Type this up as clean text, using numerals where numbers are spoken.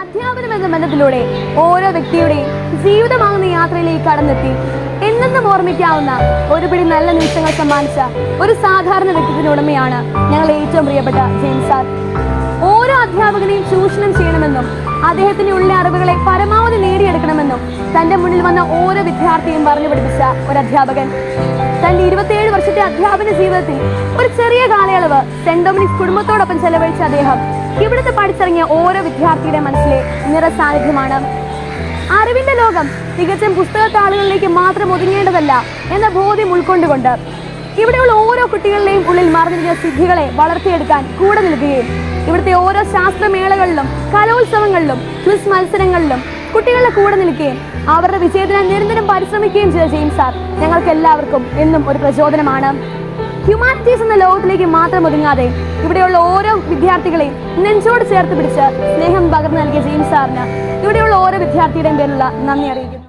അധ്യാപനം എന്ന ബന്ധത്തിലൂടെ ഓരോ വ്യക്തിയുടെയും ജീവിതമാകുന്ന യാത്രയിലേക്ക് കടന്നെത്തി എന്നെന്നും ഓർമ്മിക്കാവുന്ന ഒരു പിടി നല്ല നിമിഷങ്ങൾ സമ്മാനിച്ച ഒരു സാധാരണ വ്യക്തിത്വത്തിന്റെ ഉടമയാണ് ഞങ്ങൾ ഏറ്റവും പ്രിയപ്പെട്ട ജെയിംസ് സാർ. ഓരോ അധ്യാപകനെയും ചൂഷണം ചെയ്യണമെന്നും അദ്ദേഹത്തിന്റെ ഉള്ള അറിവുകളെ പരമാവധി നേടിയെടുക്കണമെന്നും തന്റെ മുന്നിൽ വന്ന ഓരോ വിദ്യാർത്ഥിയും പറഞ്ഞു പഠിപ്പിച്ച ഒരു അധ്യാപകൻ. തന്റെ 27 വർഷത്തെ അധ്യാപന ജീവിതത്തിൽ ഒരു ചെറിയ കാലയളവ് സെന്റ് ഡൊമിനിക്സ് കുടുംബത്തോടൊപ്പം ചെലവഴിച്ച അദ്ദേഹം ഇവിടുത്തെ പഠിച്ചിറങ്ങിയ ഓരോ വിദ്യാർത്ഥിയുടെ മനസ്സിലെ നിറസാന്നിധ്യമാണ്. അറിവിന്റെ ലോകം തികച്ചും പുസ്തകത്താളുകളിലേക്ക് മാത്രം ഒതുങ്ങേണ്ടതല്ല എന്ന ബോധ്യം ഉൾക്കൊണ്ടുകൊണ്ട് ഇവിടെയുള്ള ഓരോ കുട്ടികളുടെയും ഉള്ളിൽ മറഞ്ഞിരിക്കുന്ന സിദ്ധികളെ വളർത്തിയെടുക്കാൻ കൂടെ നിൽക്കുകയും ഇവിടുത്തെ ഓരോ ശാസ്ത്രമേളകളിലും കലോത്സവങ്ങളിലും ക്വിസ് മത്സരങ്ങളിലും കുട്ടികളുടെ കൂടെ നിൽക്കുകയും അവരുടെ വിജയത്തിനായി നിരന്തരം പരിശ്രമിക്കുകയും ചെയ്ത ജെയിംസ് സാർ ഞങ്ങൾക്ക് എല്ലാവർക്കും എന്നും ഒരു പ്രചോദനമാണ്. ഹ്യൂമാനിറ്റീസ് എന്ന ലോകത്തിലേക്ക് മാത്രം ഒതുങ്ങാതെ ഇവിടെയുള്ള ഓരോ വിദ്യാർത്ഥികളെയും നെഞ്ചോട് ചേർത്ത് പിടിച്ച് സ്നേഹം പകർന്നു നൽകിയ ജെയിംസ് സാറിന് ഇവിടെയുള്ള ഓരോ വിദ്യാർത്ഥിയുടെയും പേരിലുള്ള നന്ദി അറിയിക്കുന്നു.